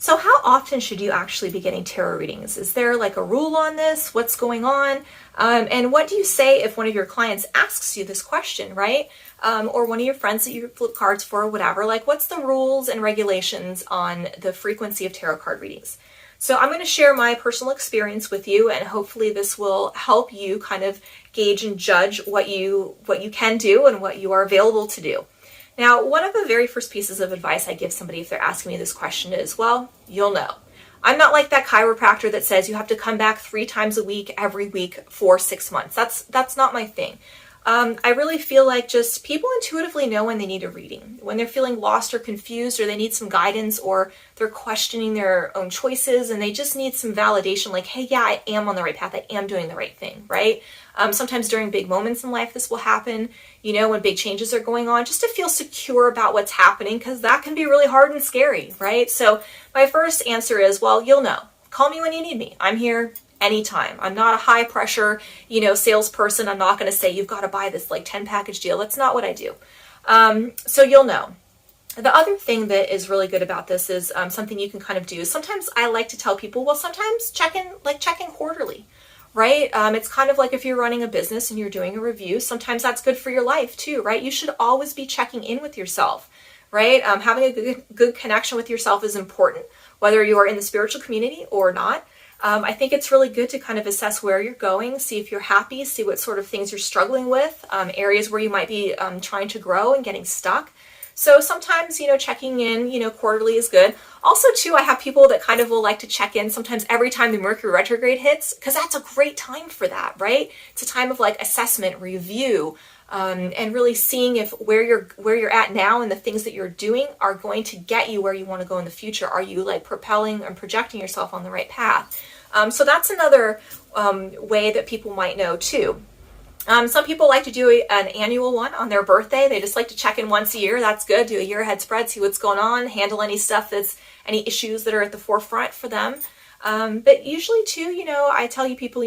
So how often should you actually be getting tarot readings? Is there like a rule on this? What's going on? And what do you say if one of your clients asks you this question, right? Or one of your friends that you flip cards for or whatever, like what's the rules and regulations on the frequency of tarot card readings? So I'm going to share my personal experience with you, and hopefully this will help you kind of gauge and judge what you can do and what you are available to do. Now, one of the very first pieces of advice I give somebody if they're asking me this question is, well, you'll know. I'm not like that chiropractor that says you have to come back 3 times a week, every week for 6 months. That's not my thing. I really feel like just people intuitively know when they need a reading, when they're feeling lost or confused, or they need some guidance, or they're questioning their own choices and they just need some validation like, hey, yeah, I am on the right path. I am doing the right thing, right? Sometimes during big moments in life, this will happen, when big changes are going on, just to feel secure about what's happening, because that can be really hard and scary, right? So my first answer is, well, you'll know. Call me when you need me. I'm here anytime. I'm not a high pressure, salesperson. I'm not going to say you've got to buy this like 10 package deal. That's not what I do. So you'll know. The other thing that is really good about this is something you can kind of do. Sometimes I like to tell people, well, sometimes check in quarterly, right? It's kind of like if you're running a business and you're doing a review, sometimes that's good for your life too, right? You should always be checking in with yourself, right? Having a good connection with yourself is important, whether you are in the spiritual community or not. I think it's really good to kind of assess where you're going, see if you're happy, see what sort of things you're struggling with, areas where you might be trying to grow and getting stuck. So sometimes, checking in, quarterly is good. Also, too, I have people that kind of will like to check in sometimes every time the Mercury retrograde hits, because that's a great time for that, right? It's a time of like assessment, review, and really seeing if where you're at now and the things that you're doing are going to get you where you want to go in the future. Are you like propelling and projecting yourself on the right path? So that's another way that people might know too. Some people like to do an annual one on their birthday. They just like to check in once a year. That's good. Do a year ahead spread, see what's going on, handle any any issues that are at the forefront for them. But usually too, I tell you people,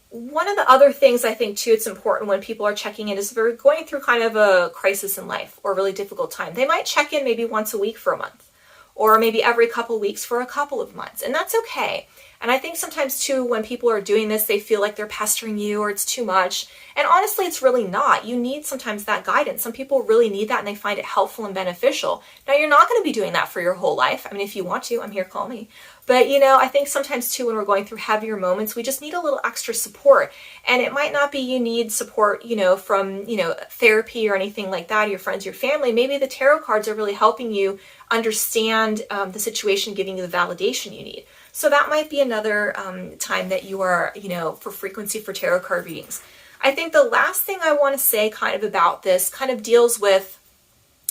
one of the other things I think too, it's important when people are checking in is if they're going through kind of a crisis in life or a really difficult time. They might check in maybe once a week for a month, or maybe every couple weeks for a couple of months. And that's okay. And I think sometimes too, when people are doing this, they feel like they're pestering you or it's too much. And honestly, it's really not. You need sometimes that guidance. Some people really need that and they find it helpful and beneficial. Now, you're not going to be doing that for your whole life. I mean, if you want to, I'm here, call me. But, I think sometimes too, when we're going through heavier moments, we just need a little extra support. And it might not be you need support, from, therapy or anything like that, or your friends, your family. Maybe the tarot cards are really helping you understand the situation, giving you the validation you need. So that might be another time that you are, for frequency for tarot card readings. I think the last thing I want to say kind of about this kind of deals with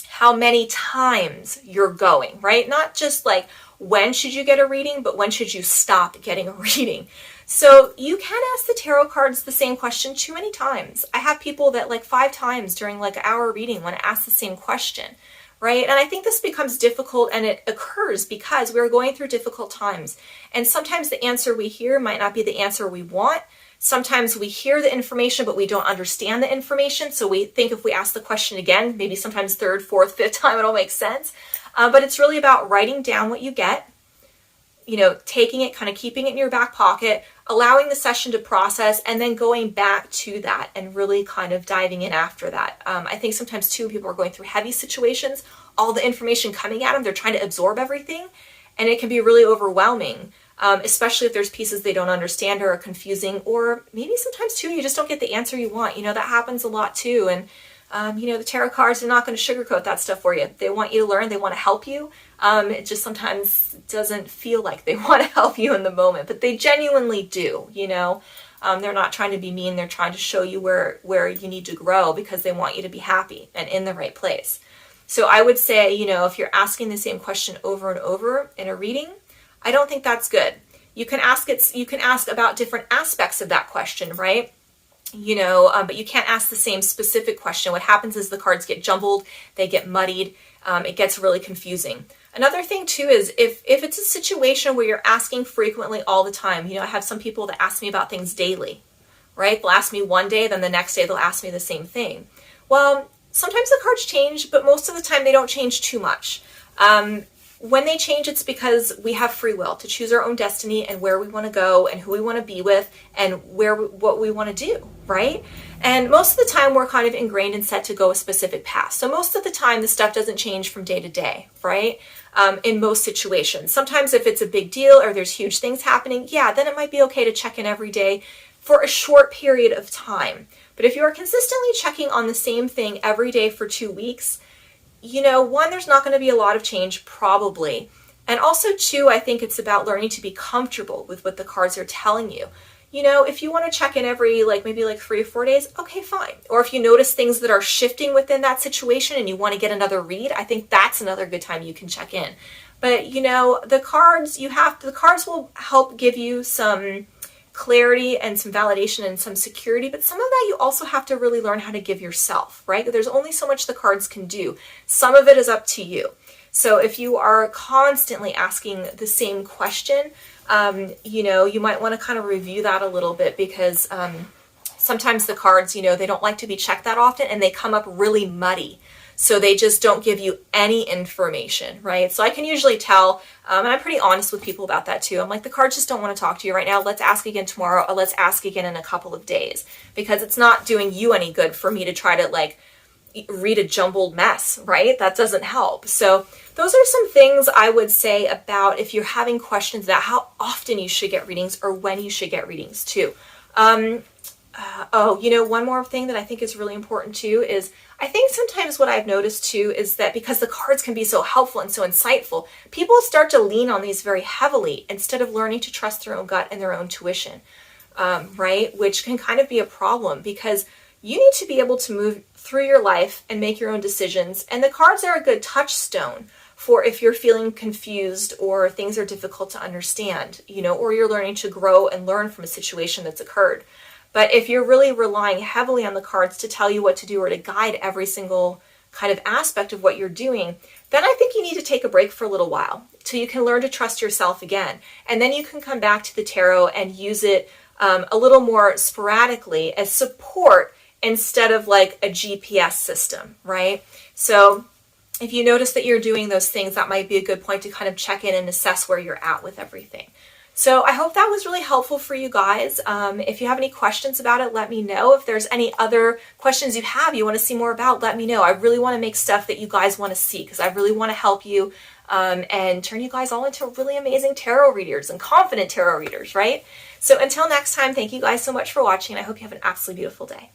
how many times you're going, right? Not just like when should you get a reading, but when should you stop getting a reading? So you can ask the tarot cards the same question too many times. I have people that like 5 times during like an hour reading want to ask the same question. Right? And I think this becomes difficult, and it occurs because we're going through difficult times. And sometimes the answer we hear might not be the answer we want. Sometimes we hear the information, but we don't understand the information. So we think if we ask the question again, maybe sometimes 3rd, 4th, 5th time, it'll make sense. But it's really about writing down what you get, taking it, kind of keeping it in your back pocket, allowing the session to process, and then going back to that and really kind of diving in after that. I think sometimes too, people are going through heavy situations, all the information coming at them, they're trying to absorb everything, and it can be really overwhelming, especially if there's pieces they don't understand or are confusing, or maybe sometimes too, you just don't get the answer you want. That happens a lot too. And the tarot cards are not going to sugarcoat that stuff for you. They want you to learn. They want to help you. It just sometimes doesn't feel like they want to help you in the moment, but they genuinely do, They're not trying to be mean. They're trying to show you where you need to grow because they want you to be happy and in the right place. So I would say, if you're asking the same question over and over in a reading, I don't think that's good. You can ask about different aspects of that question, right? But you can't ask the same specific question. What happens is the cards get jumbled, they get muddied, it gets really confusing. Another thing too is if it's a situation where you're asking frequently all the time, I have some people that ask me about things daily, right? They'll ask me one day, then the next day they'll ask me the same thing. Well, sometimes the cards change, but most of the time they don't change too much. when they change, it's because we have free will to choose our own destiny and where we want to go and who we want to be with and what we want to do, right? And most of the time we're kind of ingrained and set to go a specific path. So most of the time the stuff doesn't change from day to day, right? In most situations. Sometimes if it's a big deal or there's huge things happening, yeah, then it might be okay to check in every day for a short period of time. But if you are consistently checking on the same thing every day for 2 weeks, one, there's not going to be a lot of change probably. And also two, I think it's about learning to be comfortable with what the cards are telling you. If you want to check in every maybe 3 to 4 days, okay, fine. Or if you notice things that are shifting within that situation and you want to get another read, I think that's another good time you can check in. But the cards will help give you some clarity and some validation and some security, but some of that you also have to really learn how to give yourself, right? There's only so much the cards can do. Some of it is up to you. So if you are constantly asking the same question, you might want to kind of review that a little bit, because sometimes the cards, they don't like to be checked that often and they come up really muddy. So they just don't give you any information, right? So I can usually tell, and I'm pretty honest with people about that too. I'm like, the cards just don't want to talk to you right now. Let's ask again tomorrow, or let's ask again in a couple of days, because it's not doing you any good for me to try to read a jumbled mess, right? That doesn't help. So those are some things I would say about if you're having questions about how often you should get readings or when you should get readings too. One more thing that I think is really important too is I think sometimes what I've noticed too is that because the cards can be so helpful and so insightful, people start to lean on these very heavily instead of learning to trust their own gut and their own tuition, right? Which can kind of be a problem, because you need to be able to move through your life and make your own decisions. And the cards are a good touchstone for if you're feeling confused or things are difficult to understand, or you're learning to grow and learn from a situation that's occurred. But if you're really relying heavily on the cards to tell you what to do or to guide every single kind of aspect of what you're doing, then I think you need to take a break for a little while till you can learn to trust yourself again. And then you can come back to the tarot and use it a little more sporadically as support instead of like a GPS system, right? So if you notice that you're doing those things, that might be a good point to kind of check in and assess where you're at with everything. So I hope that was really helpful for you guys. If you have any questions about it, let me know. If there's any other questions you have, you want to see more about, let me know. I really want to make stuff that you guys want to see, because I really want to help you and turn you guys all into really amazing tarot readers and confident tarot readers, right? So until next time, thank you guys so much for watching, and I hope you have an absolutely beautiful day.